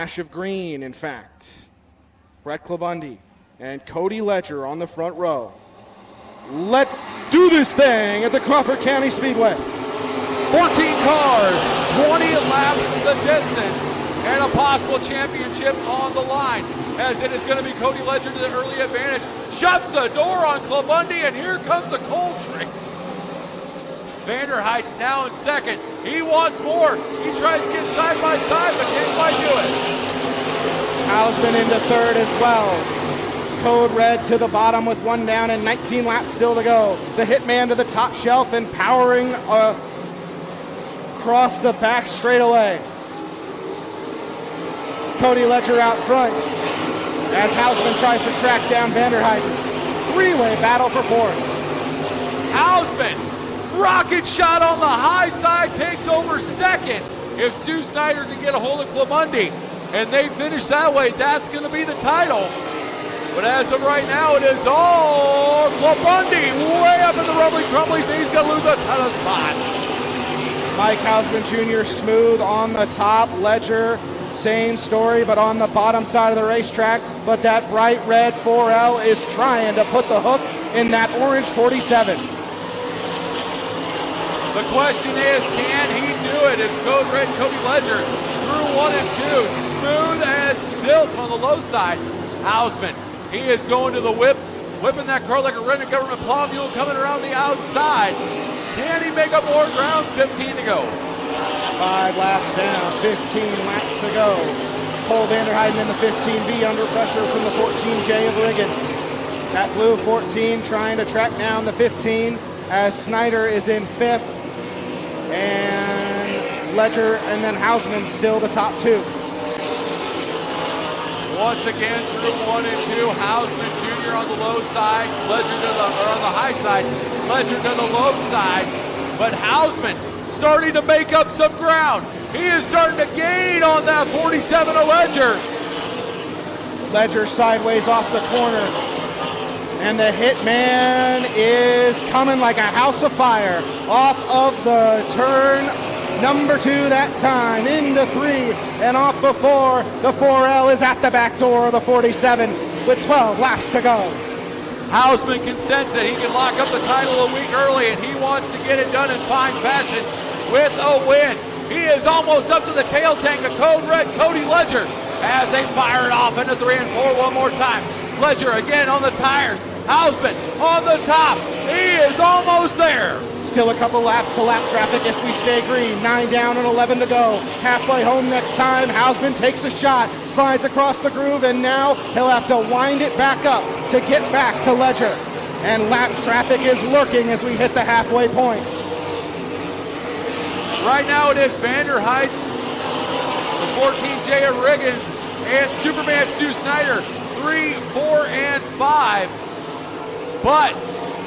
Dash of green, in fact. Brett Clabundi and Cody Ledger on the front row. Let's do this thing at the Crawford County Speedway. 14 cars, 20 laps the distance, and a possible championship on the line, as it is going to be Cody Ledger to the early advantage. Shuts the door on Clabundi, and here comes a cold drink. Vanderhyde now in second. He wants more. He tries to get side by side, but can't quite do it. Hausman into third as well. Code Red to the bottom with one down and 19 laps still to go. The Hitman to the top shelf and powering across the back straightaway. Cody Ledger out front as Hausman tries to track down Vanderhyde. Three-way battle for fourth. Hausman, rocket shot on the high side, takes over second. If Stu Snyder can get a hold of Clabundi and they finish that way, that's going to be the title. But as of right now, it is all Clabundi way up in the rumbly crumblies, and he's going to lose a ton of spots. Mike Hausman Jr. smooth on the top. Ledger, same story, but on the bottom side of the racetrack. But that bright red 4L is trying to put the hook in that orange 47. The question is, can he do it? It's Code Red Cody Ledger through 1 and 2. Smooth as silk on the low side. Hausman, he is going to the whip, whipping that car like a rented government plow mule coming around the outside. Can he make up more ground? 15 to go. 5 laps down, 15 laps to go. Cole Vanderhyde in the 15B under pressure from the 14J of Riggins. That blue 14 trying to track down the 15 as Snyder is in 5th. And Ledger and then Hausman still the top two. Once again through 1 and 2, Hausman Jr. on the low side, Ledger on the high side, Ledger to the low side. But Hausman starting to make up some ground. He is starting to gain on that 47 of Ledger. Ledger sideways off the corner. And the Hitman is coming like a house of fire off of the turn number 2 that time, into 3 and off the 4. The 4L is at the back door of the 47 with 12 laps to go. Hausman can sense it. He can lock up the title a week early, and he wants to get it done in fine fashion with a win. He is almost up to the tail tank of Code Red Cody Ledger as they fire it off into 3 and 4 one more time. Ledger again on the tires. Hausman on the top. He is almost there. Still a couple laps to lap traffic if we stay green. 9 down and 11 to go. Halfway home next time. Hausman takes a shot, slides across the groove, and now he'll have to wind it back up to get back to Ledger. And lap traffic is lurking as we hit the halfway point. Right now it is Vanderhyde, the 14J of Riggins, and Superman Stu Snyder, 3, 4, and 5. But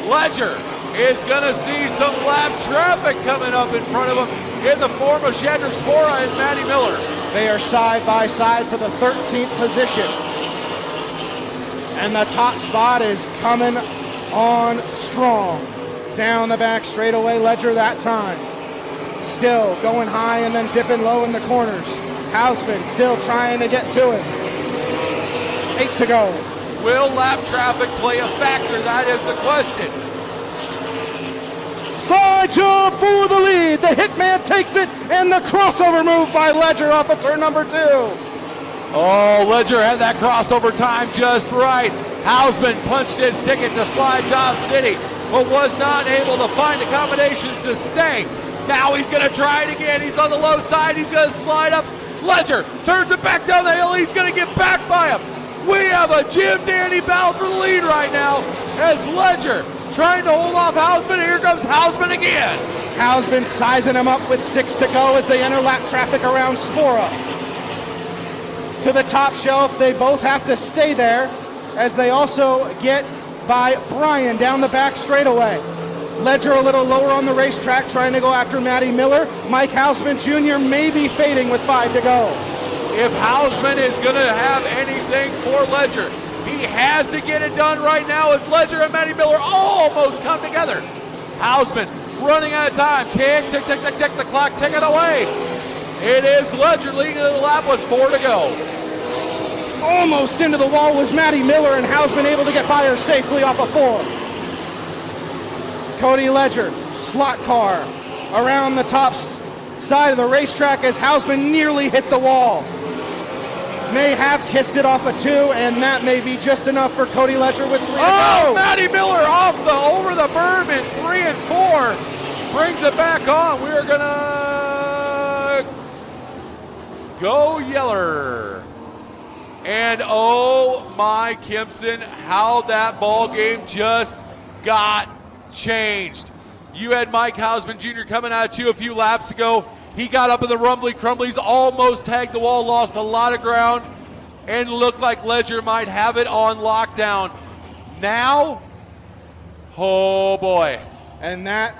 Ledger is going to see some lap traffic coming up in front of him in the form of Shander Spora and Matty Miller. They are side by side for the 13th position. And the top spot is coming on strong. Down the back straightaway, Ledger that time. Still going high and then dipping low in the corners. Hausman still trying to get to it. 8 to go. Will lap traffic play a factor? That is the question. Slide jump for the lead. The Hitman takes it, and the crossover move by Ledger off of turn number 2. Oh, Ledger had that crossover time just right. Hausman punched his ticket to Slide Job City, but was not able to find accommodations to stay. Now he's going to try it again. He's on the low side. He's going to slide up. Ledger turns it back down the hill. He's going to get back by him. We have a Jim Dandy battle for the lead right now as Ledger trying to hold off Hausman. Here comes Hausman again. Hausman sizing him up with 6 to go as they enter lap traffic around Spora. To the top shelf, they both have to stay there as they also get by Brian down the back straightaway. Ledger a little lower on the racetrack trying to go after Matty Miller. Mike Hausman Jr. may be fading with 5 to go. If Hausman is going to have anything for Ledger, he has to get it done right now as Ledger and Matty Miller almost come together. Hausman running out of time. Tick, tick, tick, tick, tick, the clock ticking away. It is Ledger leading the lap with 4 to go. Almost into the wall was Maddie Miller, and Hausman able to get by her safely off of 4. Cody Ledger, slot car, around the top side of the racetrack as Hausman nearly hit the wall. May have kissed it off of 2, and that may be just enough for Cody Ledger with 3 to go. Maddie Miller over the berm in 3 and 4. Brings it back on. We are gonna go Yeller. And oh my Kimpson, how that ball game just got changed. You had Mike Hausman Jr. coming at you a few laps ago. He got up in the rumbly crumblies, almost tagged the wall, lost a lot of ground, and looked like Ledger might have it on lockdown. Now, oh boy. And that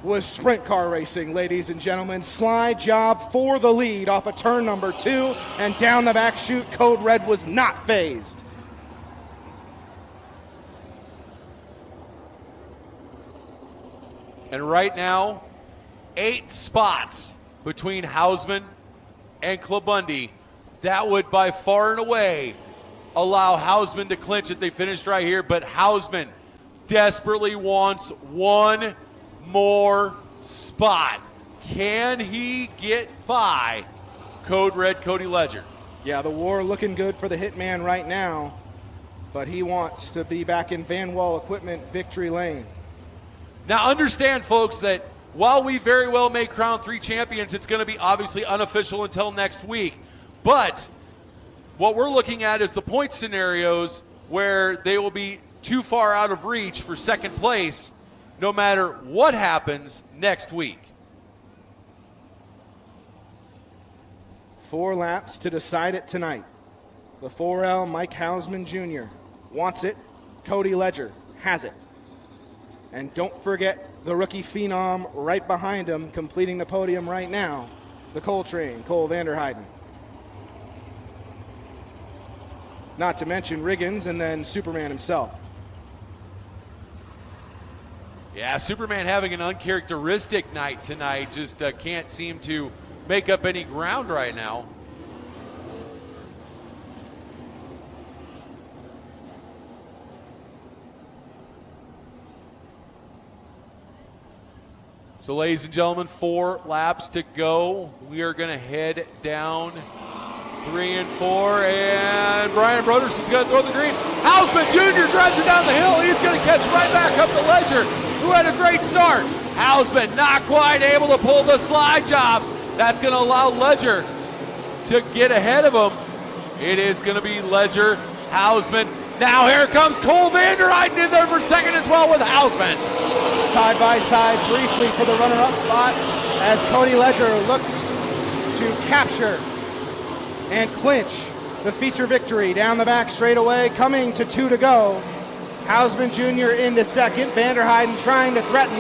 was sprint car racing, ladies and gentlemen. Slide job for the lead off of turn number 2, and down the back chute, Code Red was not phased. And right now, 8 spots between Hausman and Klabundy. That would by far and away allow Hausman to clinch it. They finished right here, but Hausman desperately wants one more spot. Can he get by Code Red Cody Ledger? Yeah, the war looking good for the Hitman right now, but he wants to be back in Van Wall Equipment victory lane. Now understand, folks, that while we very well may crown 3 champions, it's going to be obviously unofficial until next week. But what we're looking at is the point scenarios where they will be too far out of reach for second place no matter what happens next week. 4 laps to decide it tonight. The 4L Mike Hausman Jr. wants it. Cody Ledger has it. And don't forget the rookie phenom right behind him, completing the podium right now, the Cole Train, Cole Vanderheiden. Not to mention Riggins and then Superman himself. Yeah, Superman having an uncharacteristic night tonight. Just can't seem to make up any ground right now. So, ladies and gentlemen, 4 laps to go. We are going to head down 3 and 4, and Brian Broderson's going to throw the green. Hausman Jr. drives it down the hill. He's going to catch right back up to Ledger, who had a great start. Hausman not quite able to pull the slide job. That's going to allow Ledger to get ahead of him. It is going to be Ledger, Hausman. Now here comes Cole Vanderheiden in there for second as well with Hausman. Side by side briefly for the runner-up spot as Cody Ledger looks to capture and clinch the feature victory down the back straightaway, coming to 2 to go. Hausman Jr. into second, Vanderheiden trying to threaten,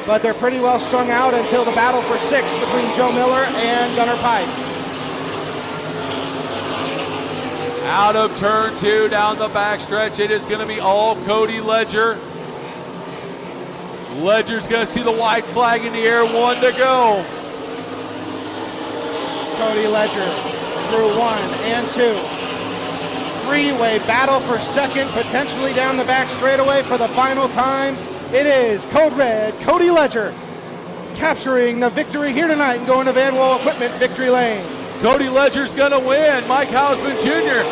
but they're pretty well strung out until the battle for 6th between Joe Miller and Gunnar Pipe. Out of turn 2 down the backstretch, it is going to be all Cody Ledger. Ledger's going to see the white flag in the air, 1 to go. Cody Ledger through 1 and 2. Three-way battle for second, potentially down the back straightaway for the final time. It is Code Red, Cody Ledger, capturing the victory here tonight and going to Van Wall Equipment victory lane. Cody Ledger's going to win. Mike Hausman Jr.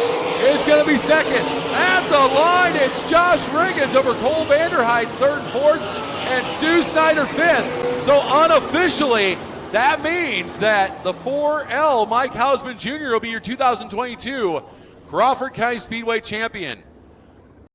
is going to be second. At the line, it's Josh Riggins over Cole Vanderheiden, 3rd and 4th, and Stu Snyder 5th. So unofficially, that means that the 4L Mike Hausman Jr. will be your 2022 Crawford County Speedway champion.